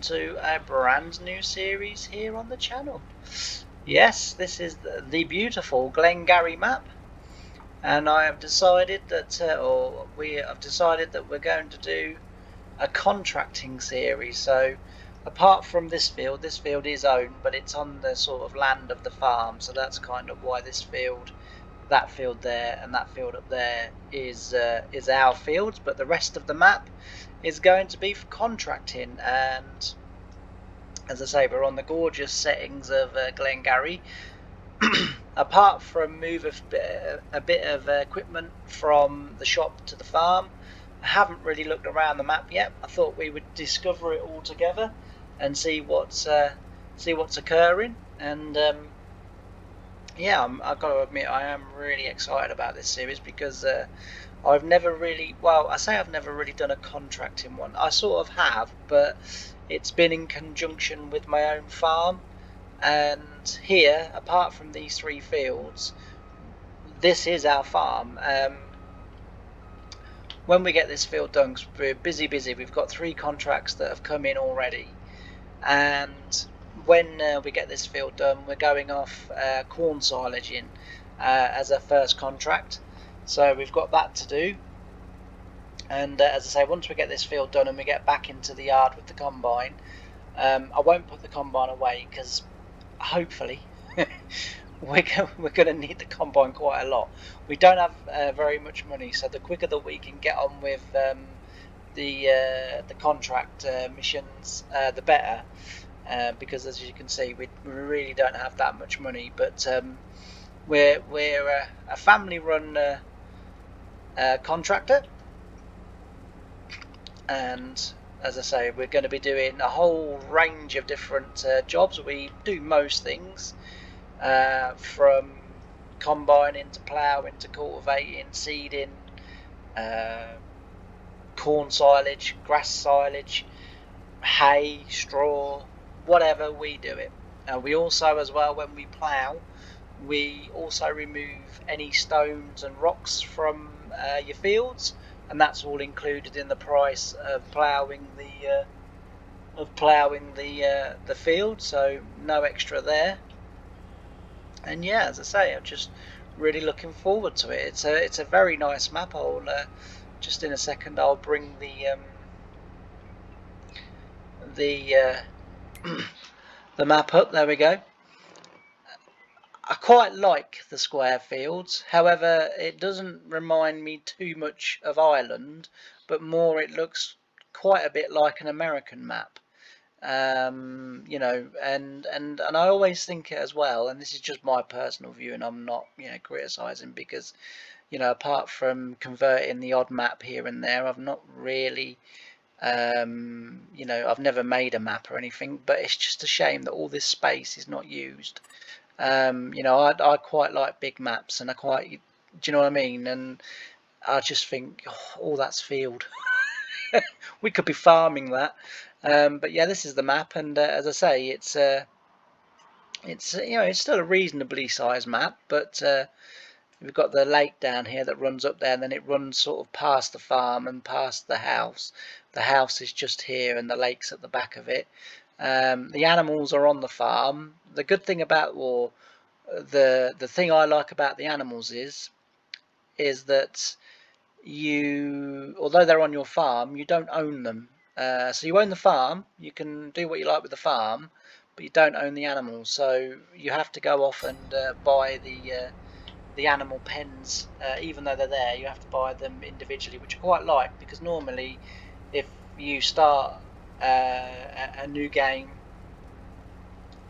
to a brand new series here on the channel. Yes, this is the beautiful Glengarry map, and I have decided that, or we have decided that we're going to do a contracting series. So apart from this field is owned, but it's on the sort of land of the farm, so that's kind of why this field, that field there, and that field up there is our fields. But the rest of the map is going to be for contracting, and as I say, we're on the gorgeous settings of Glengarry. Apart from move a bit of equipment from the shop to the farm, I haven't really looked around the map yet. I thought we would discover it all together and see what's occurring. And yeah, I've got to admit I am really excited about this series because I've never really, well, I say I've never really done a contracting one. I sort of have, but it's been in conjunction with my own farm. And here, apart from these three fields, this is our farm. When we get this field done, we're busy. We've got 3 contracts that have come in already, and when we get this field done, we're going off corn silaging as a first contract. So we've got that to do. And as I say, once we get this field done and we get back into the yard with the combine, I won't put the combine away because hopefully we're going to need the combine quite a lot. We don't have very much money, so the quicker that we can get on with the contract missions, the better. Because as you can see, we really don't have that much money. But we're a family-run contractor, and as I say, we're going to be doing a whole range of different jobs. We do most things, from combining to ploughing to cultivating, seeding, corn silage, grass silage, hay, straw, whatever, we do it. We also, as well, when we plough, we also remove any stones and rocks from your fields, and that's all included in the price of ploughing the field, so no extra there. And yeah, as I say, I'm just really looking forward to it. It's a very nice map. I'll just in a second I'll bring the the map up. There we go. I quite like the square fields, however it doesn't remind me too much of Ireland, but more it looks quite a bit like an American map. You know, and I always think it as well, and this is just my personal view, and I'm not, you know, criticizing, because, you know, apart from converting the odd map here and there, I've not really, you know, I've never made a map or anything, but it's just a shame that all this space is not used. You know, I quite like big maps, and I quite, do you know what I mean? And I just think, oh, all that's field. We could be farming that. But yeah, this is the map, and as I say, it's you know, it's still a reasonably sized map, but we've got the lake down here that runs up there, and then it runs sort of past the farm and past the house. The house is just here, and the lake's at the back of it. The animals are on the farm. The good thing about, or the thing I like about the animals is that you, although they're on your farm, you don't own them. So you own the farm, you can do what you like with the farm, but you don't own the animals. So you have to go off and buy the animal pens, even though they're there. You have to buy them individually, which I quite like, because normally, if you start a new game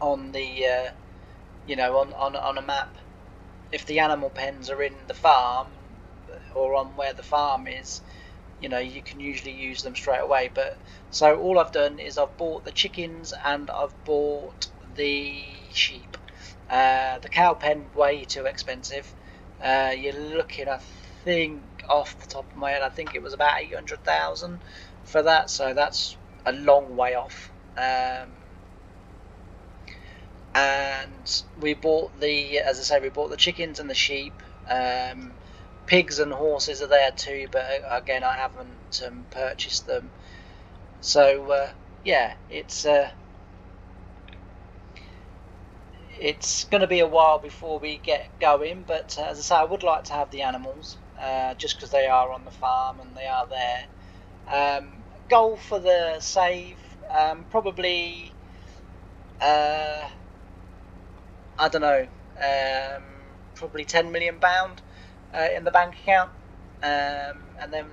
on the you know, on a map, if the animal pens are in the farm or on where the farm is, you know, you can usually use them straight away. But so all I've done is I've bought the chickens and I've bought the sheep. The cow pen, way too expensive. You're looking, I think, off the top of my head, I think it was about 800,000 for that, so that's a long way off. And we bought as I say, we bought the chickens and the sheep. Pigs and horses are there too, but again, I haven't purchased them. So yeah, it's going to be a while before we get going, but as I say, I would like to have the animals, just because they are on the farm and they are there. Goal for the save, probably, I don't know, probably £10 million in the bank account, and then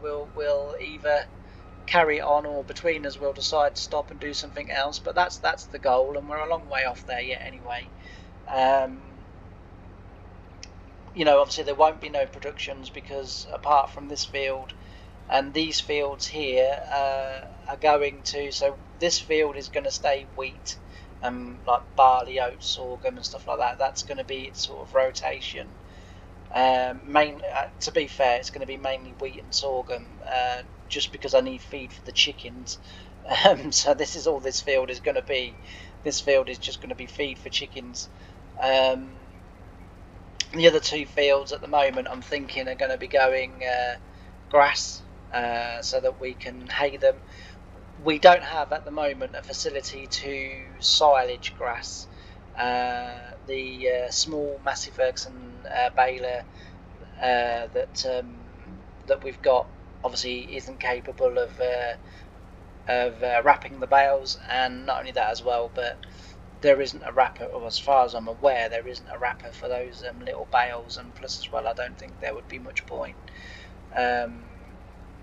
we'll either carry it on, or between us we'll decide to stop and do something else. But that's the goal, and we're a long way off there yet anyway. Um, Obviously there won't be no productions, because apart from this field and these fields here are going to, so this field is going to stay wheat, like barley, oats, sorghum and stuff like that. That's going to be its sort of rotation. To be fair, it's going to be mainly wheat and sorghum, just because I need feed for the chickens. So this is all this field is going to be. This field is just going to be feed for chickens. The other two fields at the moment, I'm thinking, are going to be going grass, so that we can hay them. We don't have at the moment a facility to silage grass. The small Massey Ferguson baler that we've got obviously isn't capable of wrapping the bales, and not only that as well, but there isn't a wrapper, or as far as I'm aware, there isn't a wrapper for those little bales, and plus as well, I don't think there would be much point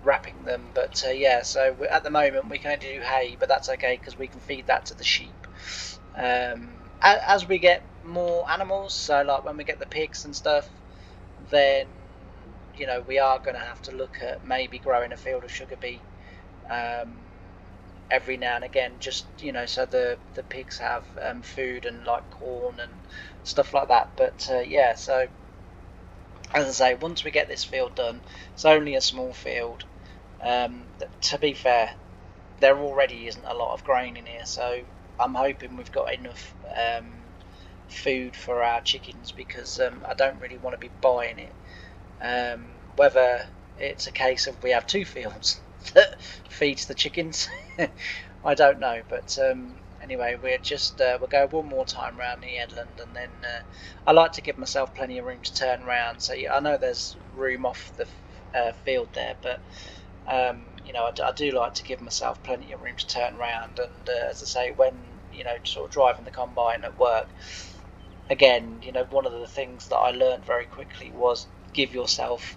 wrapping them. But yeah, so at the moment we can only do hay, but that's okay because we can feed that to the sheep. As we get more animals, so like when we get the pigs and stuff, then we are going to have to look at maybe growing a field of sugar beet every now and again, just so the pigs have food, and like corn and stuff like that. But yeah, so as I say, once we get this field done, it's only a small field. To be fair, there already isn't a lot of grain in here, so I'm hoping we've got enough food for our chickens, because I don't really want to be buying it. Whether it's a case of we have two fields that feeds the chickens, I don't know. But anyway, we'll go one more time around the headland, and then I like to give myself plenty of room to turn around. So yeah, I know there's room off the field there, but I do like to give myself plenty of room to turn around. And as I say, when sort of driving the combine at work, again, one of the things that I learned very quickly was give yourself,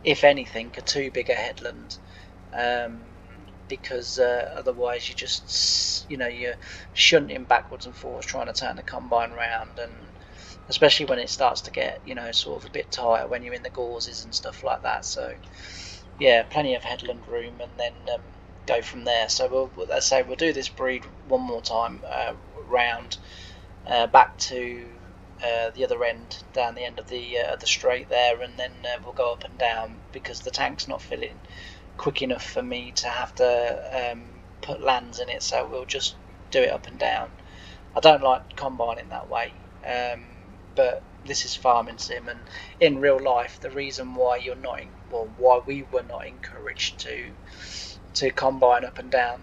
if anything, a too big a headland, because otherwise you're shunting backwards and forwards trying to turn the combine round, and especially when it starts to get sort of a bit tighter when you're in the gauzes and stuff like that. So yeah, plenty of headland room, and then go from there. So let's say we'll do this breed one more time round back to the other end, down the end of the straight there, and then we'll go up and down, because the tank's not filling quick enough for me to have to put lands in it. So we'll just do it up and down. I don't like combining that way, but this is farming sim, and in real life, the reason why why we were not encouraged to combine up and down,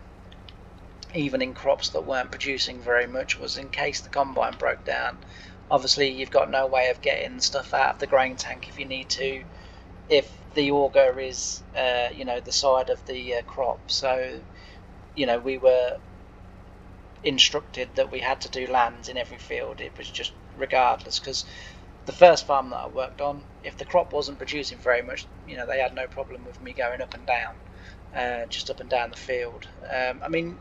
even in crops that weren't producing very much, was in case the combine broke down. Obviously, you've got no way of getting stuff out of the grain tank if you need to, if the auger is the side of the crop. So we were instructed that we had to do lands in every field. It was just regardless, because the first farm that I worked on, if the crop wasn't producing very much, they had no problem with me going up and down, just up and down the field. I mean,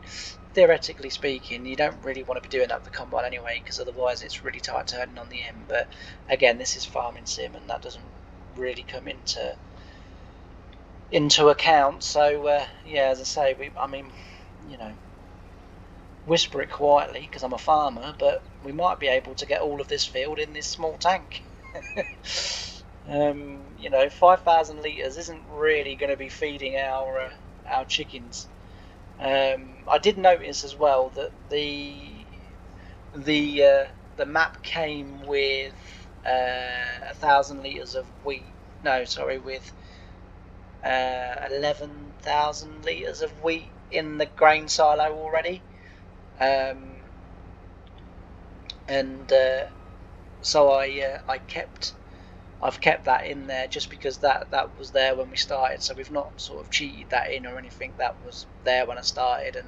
theoretically speaking, you don't really want to be doing that with the combine anyway, because otherwise it's really tight turning on the end. But again, this is farming sim, and that doesn't really come into account. So yeah, as I say, whisper it quietly because I'm a farmer, but we might be able to get all of this field in this small tank. 5,000 litres isn't really going to be feeding our chickens. I did notice as well that the map came with 1,000 litres of wheat. No, sorry, with 11,000 litres of wheat in the grain silo already. So I've kept that in there just because that was there when we started, so we've not sort of cheated that in or anything. That was there when I started, and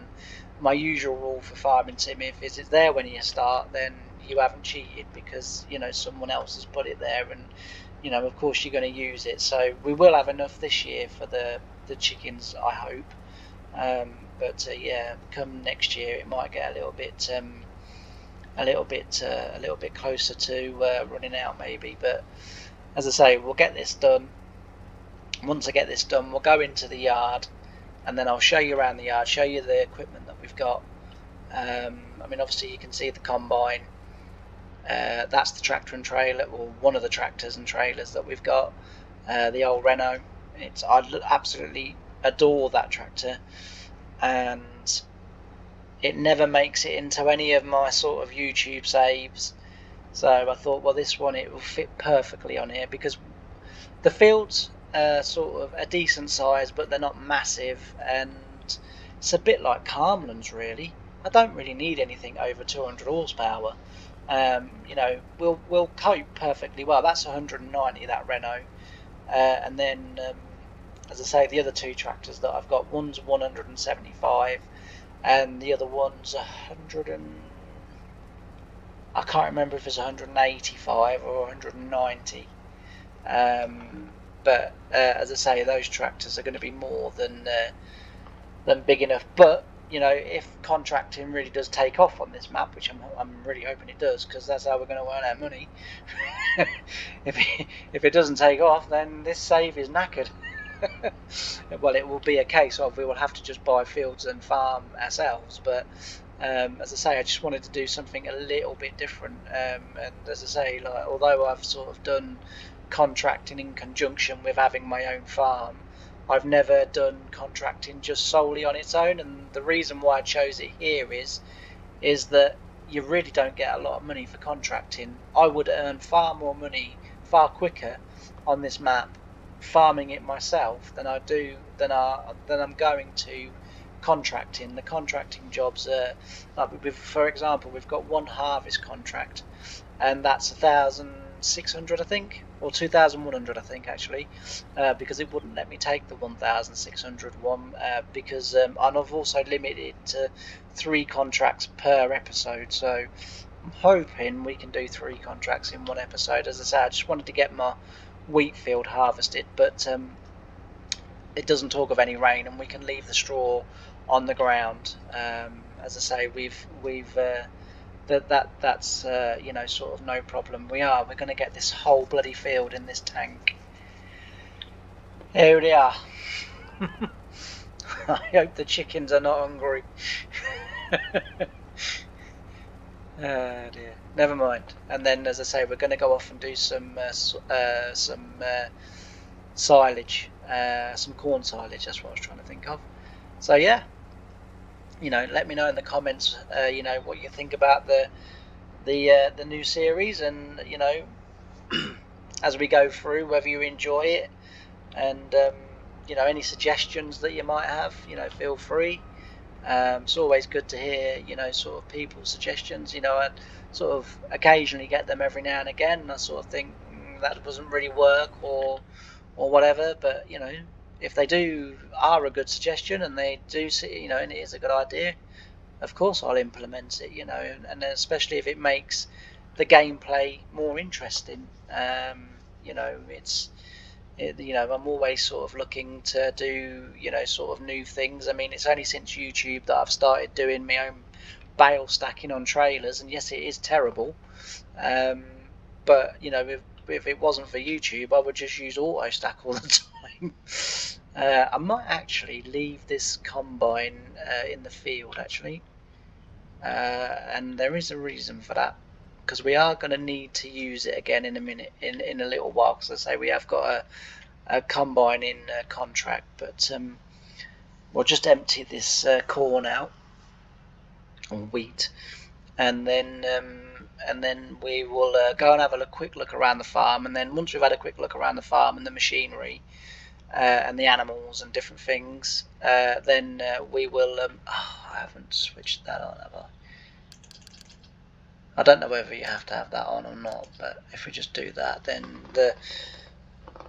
my usual rule for farming sim, if it's there when you start, then you haven't cheated, because someone else has put it there, and of course you're going to use it. So we will have enough this year for the chickens, I hope. But yeah, come next year it might get a little bit closer to running out maybe. But as I say, we'll get this done. Once I get this done, we'll go into the yard, and then I'll show you around the yard, show you the equipment that we've got. I mean, obviously you can see the combine. That's the tractor and trailer, or one of the tractors and trailers that we've got. The old Renault. I absolutely adore that tractor, and it never makes it into any of my sort of YouTube saves. So I thought, well, this one, it will fit perfectly on here, because the fields are sort of a decent size, but they're not massive, and it's a bit like Carmlands really. I don't really need anything over 200 horsepower. We'll cope perfectly well. That's 190, that Renault, and then as I say, the other two tractors that I've got, one's 175 and the other one's 100 and I can't remember if it's 185 or 190. But as I say, those tractors are going to be more than big enough. But if contracting really does take off on this map, which I'm really hoping it does, because that's how we're going to earn our money. If it doesn't take off, then this save is knackered. Well, it will be a case of we will have to just buy fields and farm ourselves. But as I say, I just wanted to do something a little bit different. And as I say, although I've sort of done contracting in conjunction with having my own farm, I've never done contracting just solely on its own. And the reason why I chose it here is that you really don't get a lot of money for contracting. I would earn far more money far quicker on this map farming it myself than I'm going to contracting. The contracting jobs are, for example, we've got one harvest contract, and that's 1,600, I think, or 2,100, I think, actually, because it wouldn't let me take the 1,600 one, because and I've also limited to 3 contracts per episode. So I'm hoping we can do 3 contracts in one episode. As I say, I just wanted to get my wheat field harvested, but it doesn't talk of any rain, and we can leave the straw on the ground. As I say, that's sort of no problem. We're going to get this whole bloody field in this tank. Here they are. I hope the chickens are not hungry. Oh dear. Never mind. And then, as I say, we're going to go off and do some silage, some corn silage. That's what I was trying to think of. So yeah, let me know in the comments, what you think about the new series, and as we go through, whether you enjoy it, and any suggestions that you might have, feel free. It's always good to hear, sort of people's suggestions. I sort of occasionally get them every now and again, and I sort of think that doesn't really work, or whatever. But if they are a good suggestion, and they do see, and it is a good idea, of course I'll implement it. And especially if it makes the gameplay more interesting. I'm always sort of looking to do, sort of new things. I mean, it's only since YouTube that I've started doing my own bale stacking on trailers, and yes, it is terrible. But if it wasn't for YouTube, I would just use auto stack all the time. I might actually leave this combine in the field, actually, and there is a reason for that, because we are going to need to use it again in a minute, in a little while. Because I say, we have got a combine in contract, but we'll just empty this corn out, or wheat, and then we will go and have a quick look around the farm. And then once we've had a quick look around the farm and the machinery, and the animals and different things, then we will. I haven't switched that on, have I? I don't know whether you have to have that on or not, but if we just do that, then the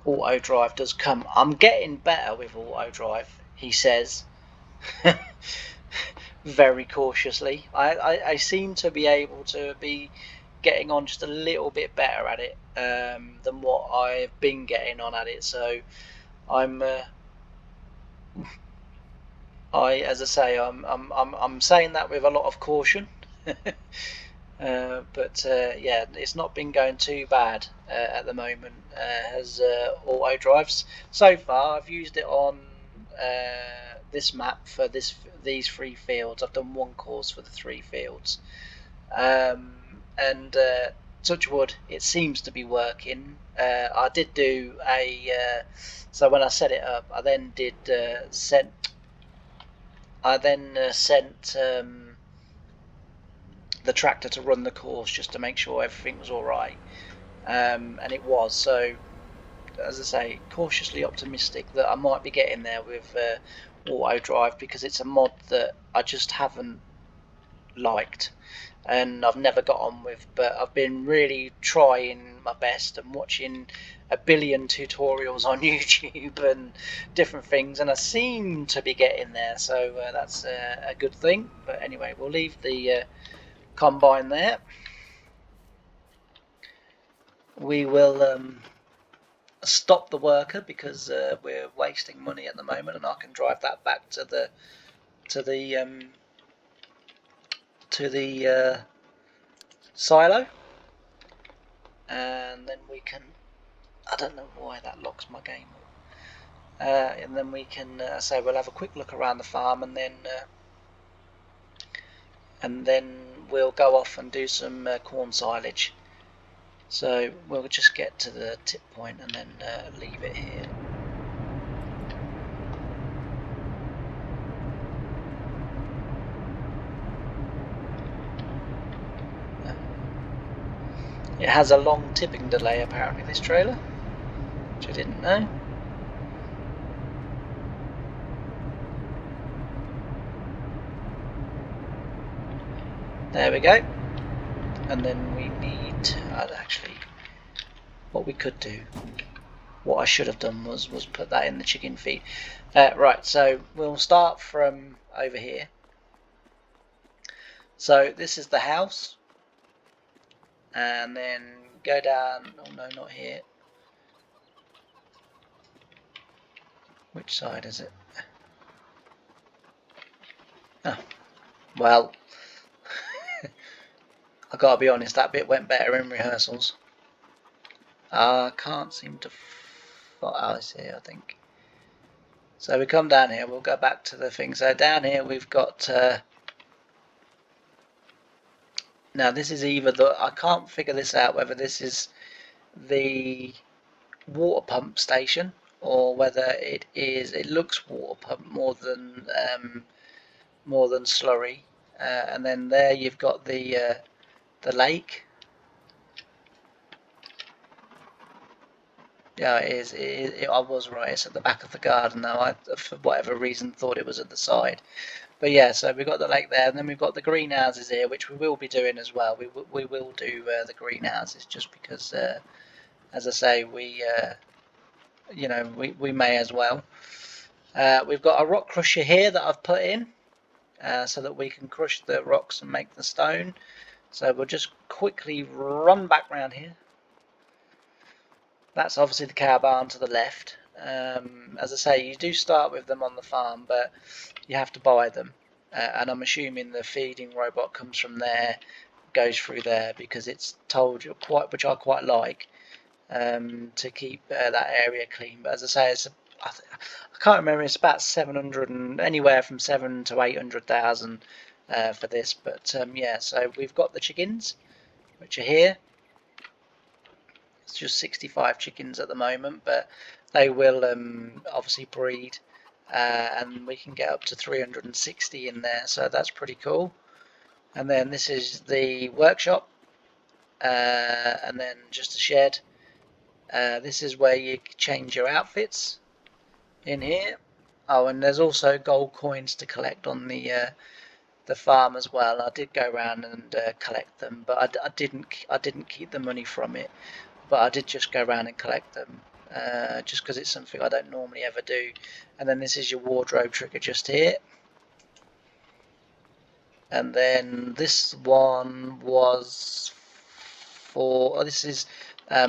auto drive does come. I'm getting better with auto drive, he says, very cautiously. I seem to be able to be getting on just a little bit better at it than what I've been getting on at it. So I'm, as I say, I'm saying that with a lot of caution. But yeah, it's not been going too bad at the moment as auto drives. So far, I've used it on this map for these 3 fields. I've done 1 course for the 3 fields, and touch wood, it seems to be working. I did do a so when I set it up, I then did sent the tractor to run the course just to make sure everything was alright, and it was. So as I say, cautiously optimistic that I might be getting there with auto drive, because it's a mod that I just haven't liked and I've never got on with, but I've been really trying my best and watching a billion tutorials on YouTube and different things, and I seem to be getting there, so that's a good thing. But anyway, we'll leave the combine there. We will stop the worker because we're wasting money at the moment, and I can drive that back to the silo, and then we can. I don't know why that locks my game up. And then we can say we'll have a quick look around the farm, and then we'll go off and do some corn silage. So we'll just get to the tip point and then leave it here. It has a long tipping delay apparently, this trailer, which I didn't know. There we go. And then we need, actually, what we could do, what I should have done was put that in the chicken feed. Right, so we'll start from over here. So this is the house, and then go down. Oh no, not here. Which side is it? Oh, well, I gotta be honest, that bit went better in rehearsals. I can't seem to. Oh, it's here, I think. So we come down here. We'll go back to the thing. So down here we've got. Now this is either the. I can't figure this out whether this is the water pump station or whether it is. It looks water pump more than slurry. And then there you've got the lake. Yeah, it is. I was right. It's at the back of the garden now. I, for whatever reason, thought it was at the side. But yeah, so we've got the lake there, and then we've got the greenhouses here, which we will be doing as well. We will do the greenhouses just because, as I say, we may as well. We've got a rock crusher here that I've put in so that we can crush the rocks and make the stone. So we'll just quickly run back round here. That's obviously the cow barn to the left. As I say, you do start with them on the farm, but you have to buy them. And I'm assuming the feeding robot comes from there, goes through there, because it's told you which I quite like, to keep that area clean. But as I say, I can't remember. It's about 700 and anywhere from 7 to 800,000 for this. But yeah, so we've got the chickens, which are here. It's just 65 chickens at the moment, but they will obviously breed, and we can get up to 360 in there, so that's pretty cool. And then this is the workshop, and then just a shed. This is where you change your outfits. in here. Oh, and there's also gold coins to collect on the farm as well. I did go around and collect them, but I didn't keep the money from it. But I did just go around and collect them, just because it's something I don't normally ever do. And then this is your wardrobe trigger just here. And then this one was for, this is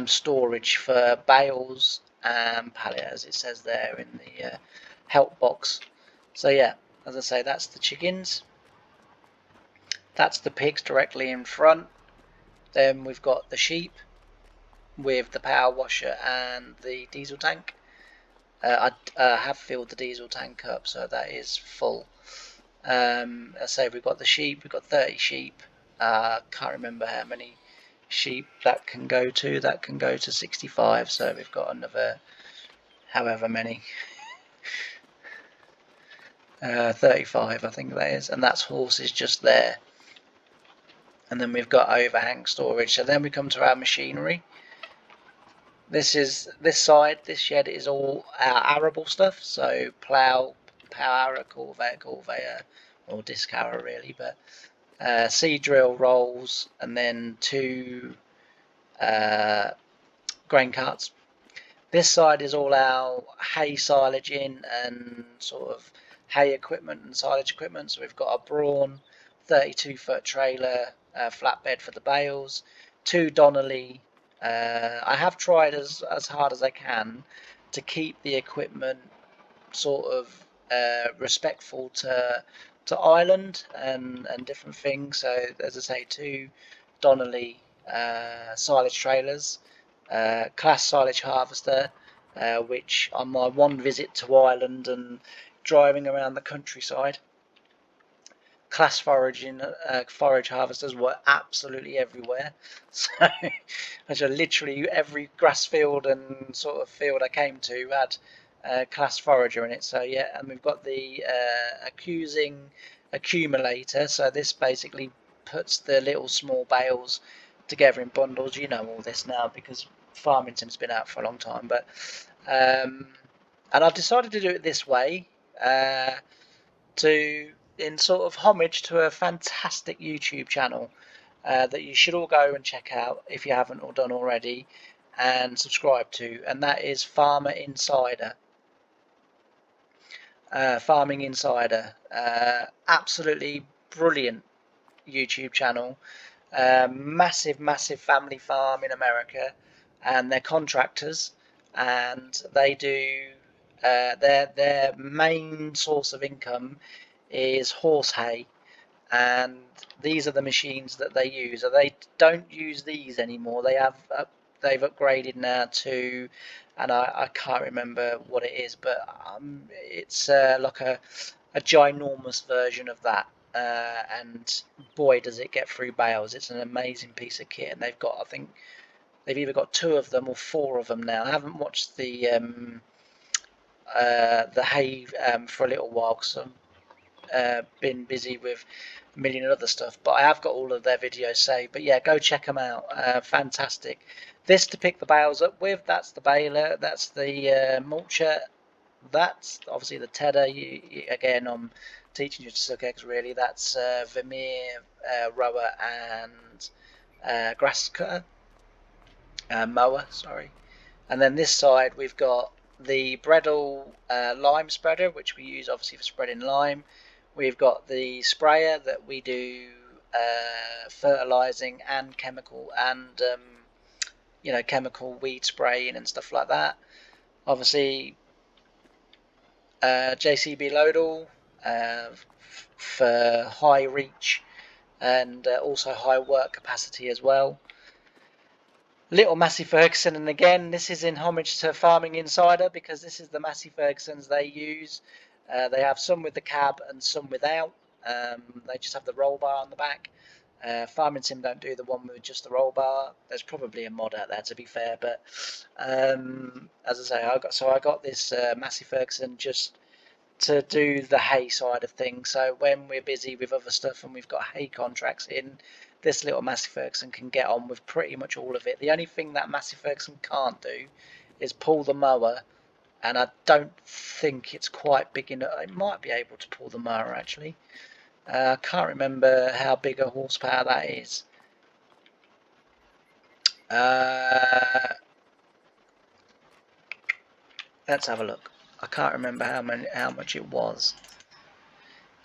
storage for bales and pallet, as it says there in the help box. So yeah, as I say, that's the chickens. That's the pigs directly in front. Then we've got the sheep with the power washer and the diesel tank. I have filled the diesel tank up, so that is full. I say we've got the sheep. We've got 30 sheep. Can't remember how many sheep that can go to. That can go to 65. So we've got another however many. 35, I think that is, and that's horses just there. And then we've got overhang storage. So then we come to our machinery. This side, this shed is all our arable stuff. So plough, power harrow, cultivator, or disc harrow really, but seed drill, rolls, and then 2 grain carts. This side is all our hay silaging and sort of hay equipment and silage equipment. So we've got a Brawn 32-foot trailer, flatbed for the bales, 2 Donnelly. I have tried as hard as I can to keep the equipment sort of respectful to Ireland and different things. So as I say, 2 Donnelly silage trailers, class silage harvester, which on my one visit to Ireland and driving around the countryside, class forage harvesters were absolutely everywhere. So literally every grass field and sort of field I came to had class forager in it. So yeah, and we've got the accumulator. So this basically puts the little small bales together in bundles. You know all this now because Farmington's been out for a long time, but and I've decided to do it this way. To In sort of homage to a fantastic YouTube channel that you should all go and check out if you haven't or done already, and subscribe to, and that is Farmer Insider. Farming Insider, absolutely brilliant YouTube channel. Massive family farm in America, and they're contractors, and they do their main source of income is horse hay, and these are the machines that they use. They don't use these anymore. They've upgraded now to, and I can't remember what it is, but it's like a ginormous version of that. And boy, does it get through bales! It's an amazing piece of kit, and they've got, I think, they've either got 2 of them or 4 of them now. I haven't watched the hay for a little while because I've been busy with a million other stuff, but I have got all of their videos saved. But yeah, go check them out. Fantastic. This to pick the bales up with, that's the baler, that's the mulcher, that's obviously the tedder. Again, I'm teaching you to suck eggs really. That's Vermeer, rower, and grass cutter, mower, sorry. And then this side we've got the Bredel lime spreader, which we use obviously for spreading lime. We've got the sprayer that we do fertilizing and chemical and chemical weed spraying and stuff like that. Obviously JCB Loadall for high reach and also high work capacity as well. Little Massey Ferguson, and again this is in homage to Farming Insider because this is the Massey Fergusons they use. They have some with the cab and some without. They just have the roll bar on the back. Farming Sim don't do the one with just the roll bar. There's probably a mod out there to be fair, but as I say, I got this Massey Ferguson just to do the hay side of things. So when we're busy with other stuff and we've got hay contracts in, this little Massey Ferguson can get on with pretty much all of it. The only thing that Massey Ferguson can't do is pull the mower and I don't think it's quite big enough. It might be able to pull the mower actually. I can't remember how big a horsepower that is. Let's have a look. I can't remember how much it was.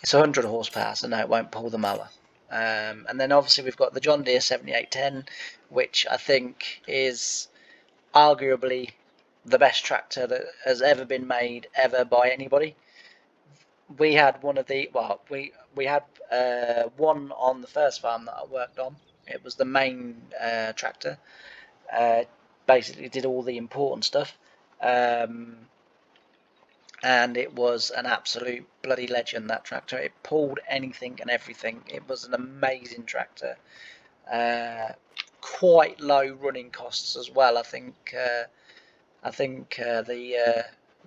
It's 100 horsepower, so no, it won't pull the mower. And then obviously we've got the John Deere 7810, which I think is arguably the best tractor that has ever been made ever by anybody. We had one of the, well, we had one on the first farm that I worked on. It was the main tractor. Basically did all the important stuff. And it was an absolute bloody legend, that tractor. It pulled anything and everything. It was an amazing tractor. Quite low running costs as well. I think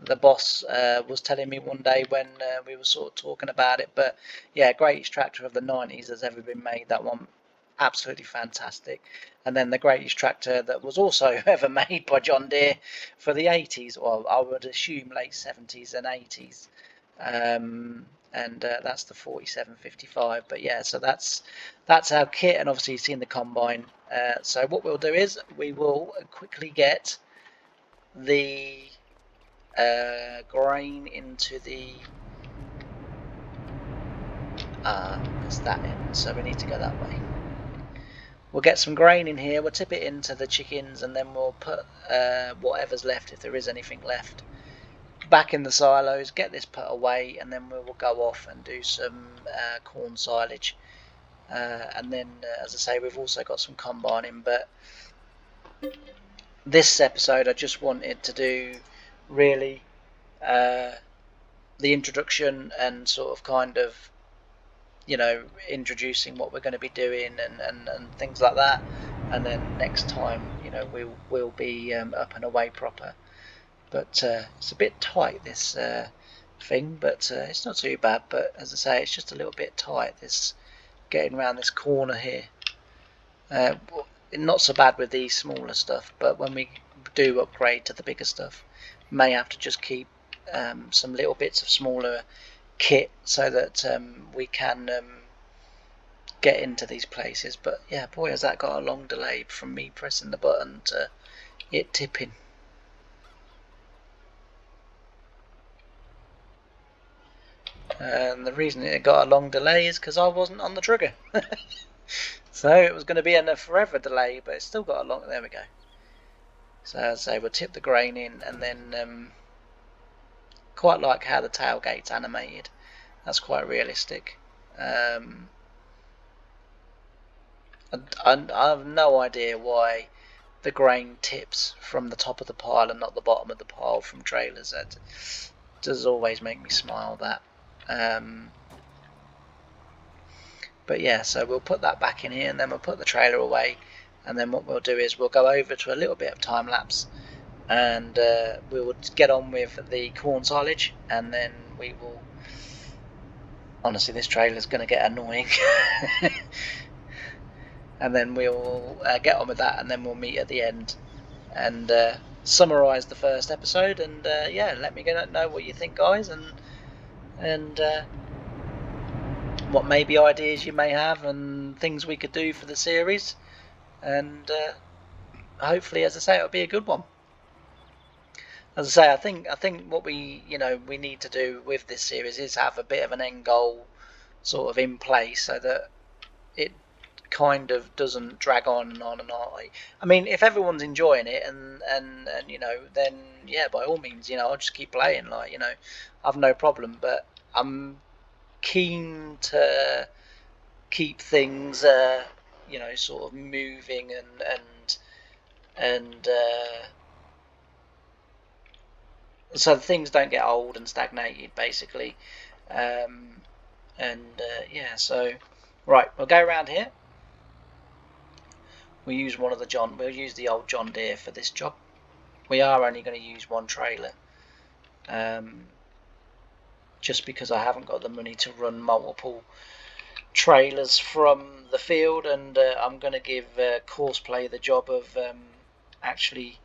the boss was telling me one day when we were sort of talking about it. But yeah, greatest tractor of the 90s has ever been made. That one, absolutely fantastic. And then the greatest tractor that was also ever made by John Deere for the 80s, or I would assume late 70s and 80s. And that's the 4755. But yeah, so that's our kit, and obviously you've seen the combine. So what we'll do is we will quickly get the grain into the that's that in, so we need to go that way. We'll get some grain in here, we'll tip it into the chickens, and then we'll put whatever's left, if there is anything left, back in the silos, get this put away, and then we will go off and do some corn silage. And then, as I say, we've also got some combining, but this episode I just wanted to do really the introduction and sort of kind of, you know, introducing what we're going to be doing and things like that, and then next time, you know, we'll be up and away proper. But it's a bit tight, this thing, but it's not too bad. But as I say, it's just a little bit tight, this getting around this corner here. Not so bad with the smaller stuff, but when we do upgrade to the bigger stuff, may have to just keep some little bits of smaller kit so that we can get into these places. But yeah, boy, has that got a long delay from me pressing the button to it tipping. And the reason it got a long delay is because I wasn't on the trigger. So it was going to be a forever delay, but it's still got a long. There we go. So as I say, we'll tip the grain in, and then quite like how the tailgate's animated. That's quite realistic. I have no idea why the grain tips from the top of the pile and not the bottom of the pile from trailers. That does always make me smile, that. But yeah, so we'll put that back in here, and then we'll put the trailer away, and then what we'll do is we'll go over to a little bit of time lapse, and we will get on with the corn silage, and then we will. Honestly, this trailer is going to get annoying. And then we'll get on with that, and then we'll meet at the end and summarise the first episode. And yeah, let me know what you think, guys, and what maybe ideas you may have and things we could do for the series. And hopefully, as I say, it'll be a good one. As I say, I think what we need to do with this series is have a bit of an end goal sort of in place, so that it kind of doesn't drag on and on and on. I mean, if everyone's enjoying it and you know, then yeah, by all means, you know, I'll just keep playing, like, you know, I've no problem. But I'm keen to keep things you know, sort of moving and so things don't get old and stagnated, basically. Yeah, so right, we'll go around here. We'll use we'll use the old John Deere for this job. We are only going to use one trailer, just because I haven't got the money to run multiple trailers from the field, and I'm going to give Courseplay the job of actually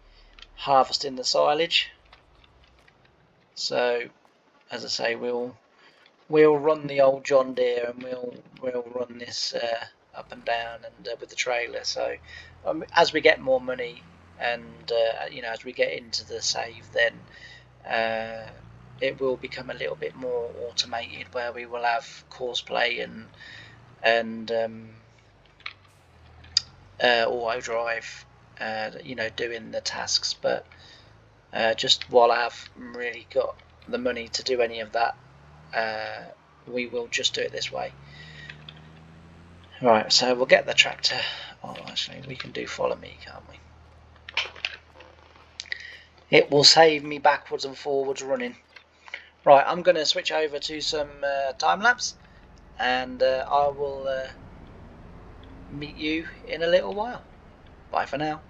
harvesting the silage. So as I say, we'll run the old John Deere, and we'll run this up and down, and with the trailer. So as we get more money, and as we get into the save, then it will become a little bit more automated, where we will have course play and auto drive, doing the tasks. But just while I haven't really got the money to do any of that, we will just do it this way. Right, so we'll get the tractor. Oh, actually, we can do follow me, can't we? It will save me backwards and forwards running. Right, I'm going to switch over to some time lapse, and I will meet you in a little while. Bye for now.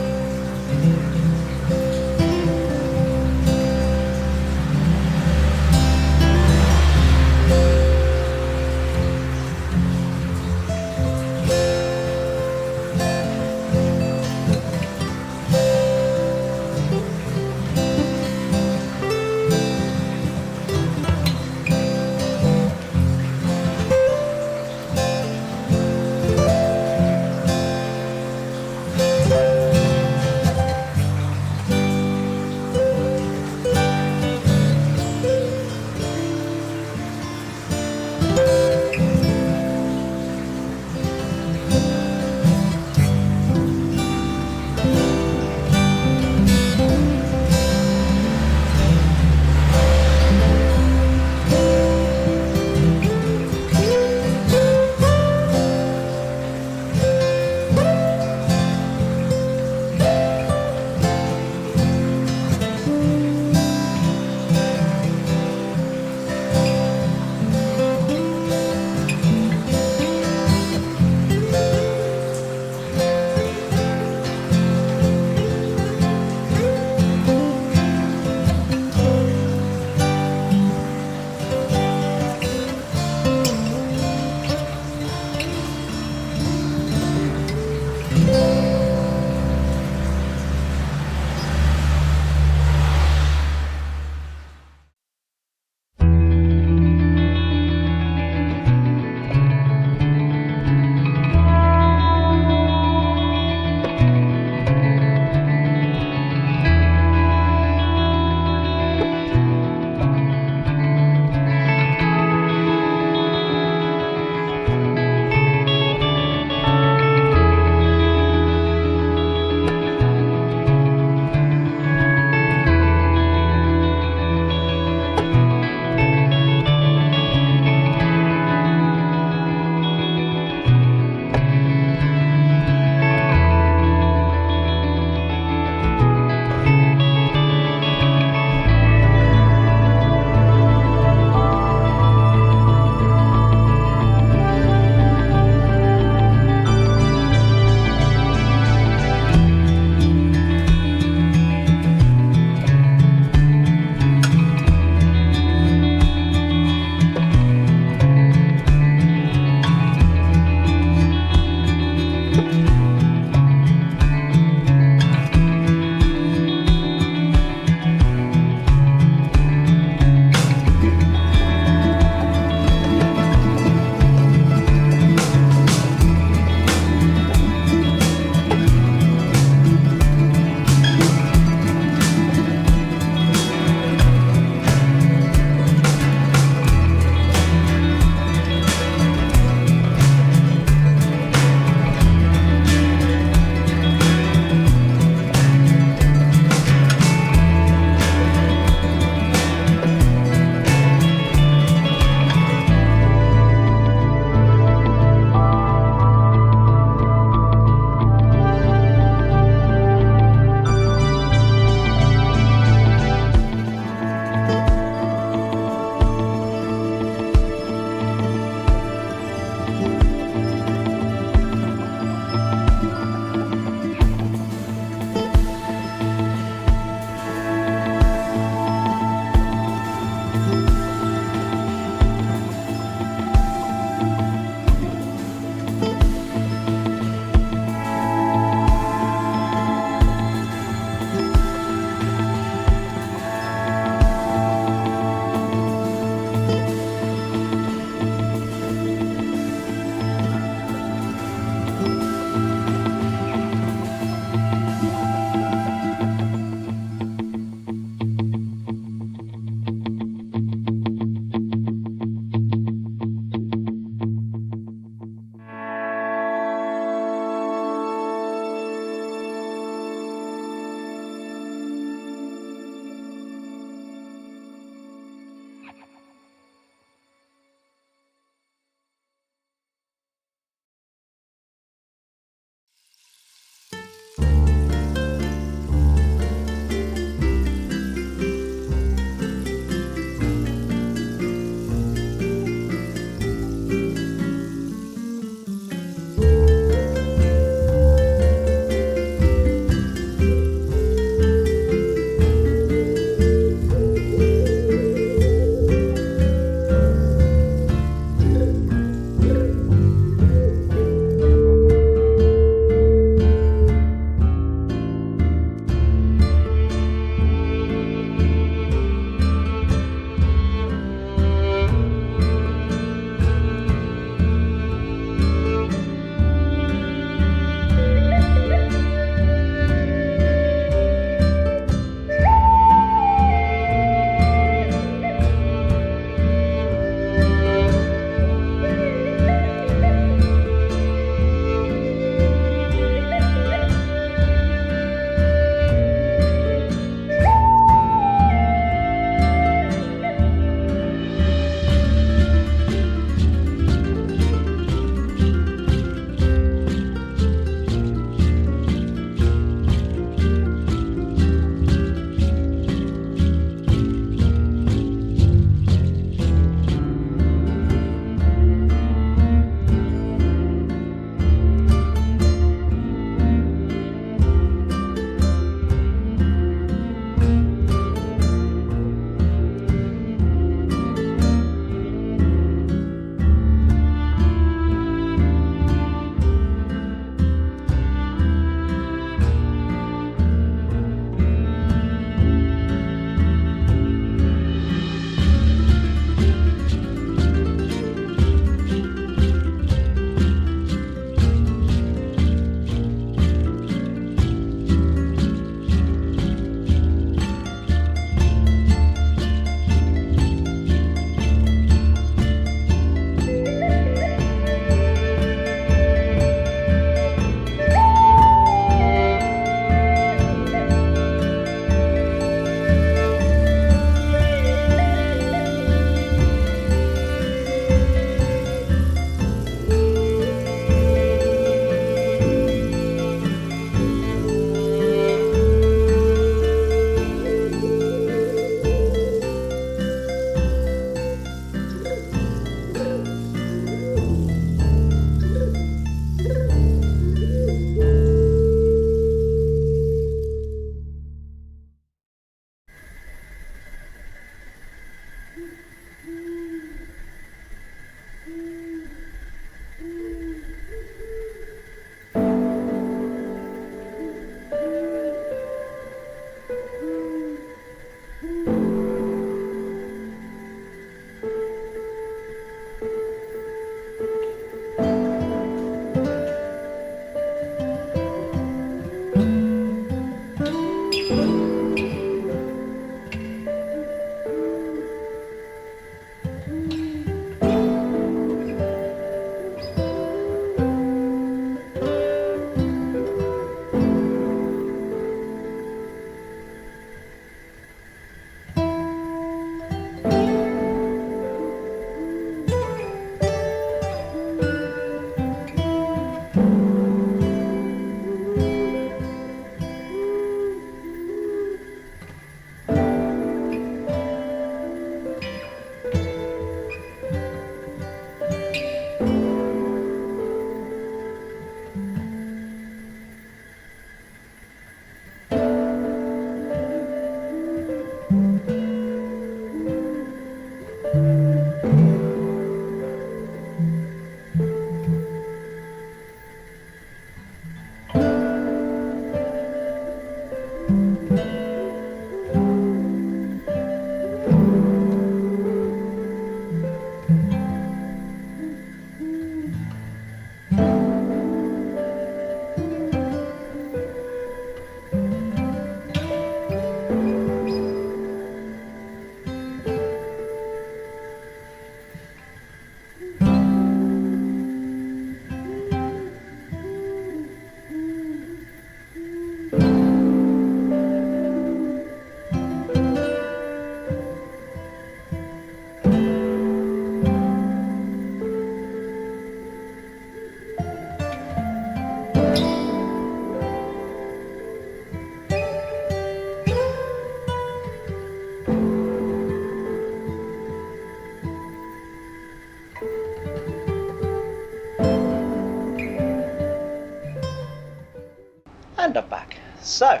And I'm back. So,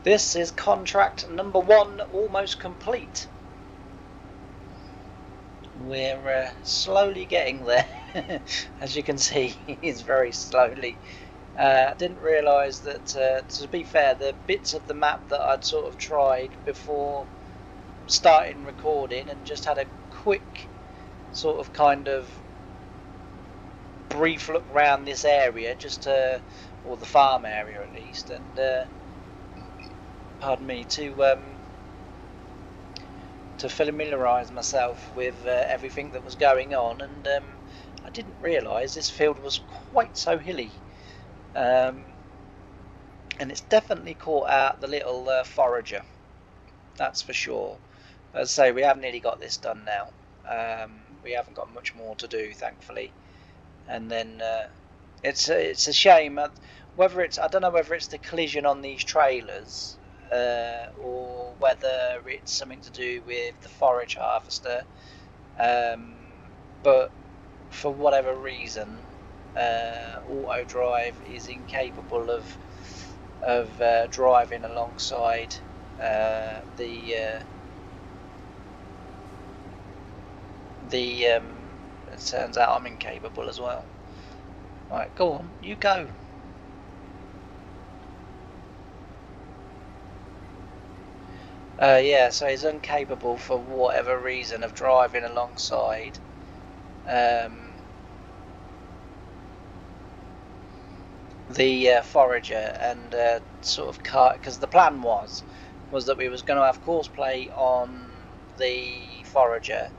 this is contract number 1, almost complete. We're slowly getting there. As you can see, it's very slowly. Didn't realise that, to be fair, the bits of the map that I'd sort of tried before starting recording and just had a quick sort of kind of brief look around this area, just to, or the farm area at least, and pardon me, to familiarise myself with everything that was going on, and I didn't realise this field was quite so hilly, and it's definitely caught out the little forager, that's for sure. As I say, we have nearly got this done now. We haven't got much more to do, thankfully, and then it's a shame whether it's, I don't know whether it's the collision on these trailers or whether it's something to do with the forage harvester, but for whatever reason auto drive is incapable of driving alongside it turns out I'm incapable as well. Right, go on, you go. Yeah, so he's incapable for whatever reason of driving alongside the forager, and sort of car, because the plan was that we was going to have course play on the forager,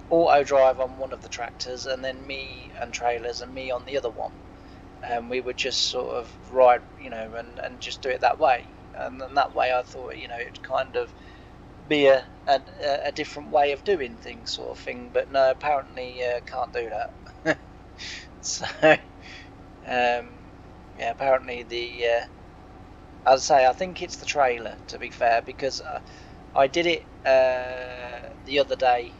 auto drive on one of the tractors, and then me and trailers and me on the other one, and we would just sort of ride, and just do it that way. And then that way I thought, it'd kind of be a different way of doing things, sort of thing. But no, apparently can't do that. So yeah, apparently as I say, I think it's the trailer, to be fair, because I did it the other day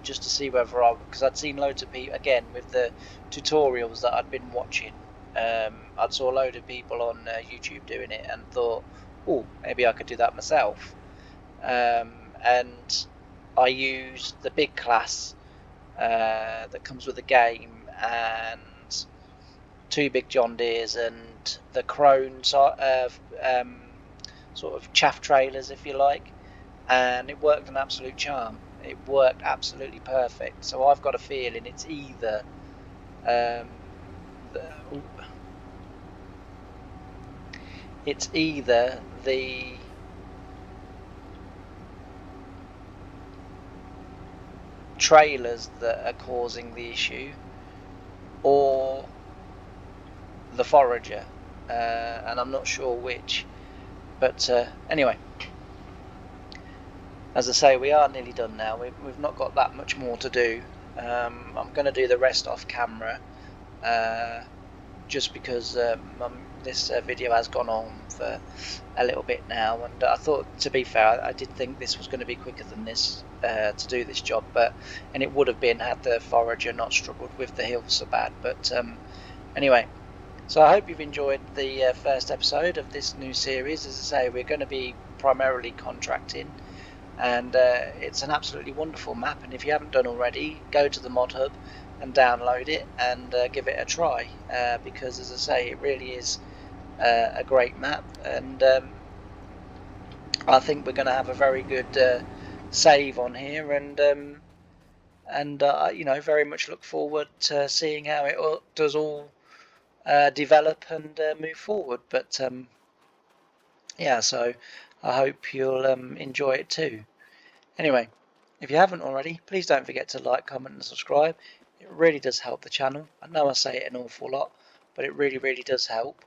just to see whether because I'd seen loads of people, again with the tutorials that I'd been watching, I'd saw a load of people on YouTube doing it and thought, oh, maybe I could do that myself. And I used the big class that comes with the game, and 2 big John Deeres and the Crone sort of chaff trailers, if you like, and it worked an absolute charm. It worked absolutely perfect. So I've got a feeling it's either the trailers that are causing the issue, or the forager, and I'm not sure which. But anyway, as I say, we are nearly done now. We've not got that much more to do. I'm going to do the rest off camera, just because this video has gone on for a little bit now, and I thought, to be fair, I did think this was going to be quicker than this to do this job, and it would have been had the forager not struggled with the hill so bad. But anyway, so I hope you've enjoyed the first episode of this new series. As I say, we're going to be primarily contracting, and it's an absolutely wonderful map, and if you haven't done already, go to the mod hub and download it and give it a try, because as I say, it really is a great map, and I think we're going to have a very good save on here, and very much look forward to seeing how it does all develop and move forward. But yeah, so I hope you'll enjoy it too. Anyway, if you haven't already, please don't forget to like, comment and subscribe. It really does help the channel. I know I say it an awful lot, but it really, really does help.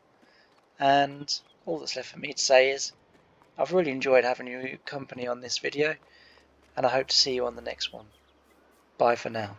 And all that's left for me to say is, I've really enjoyed having your company on this video, and I hope to see you on the next one. Bye for now.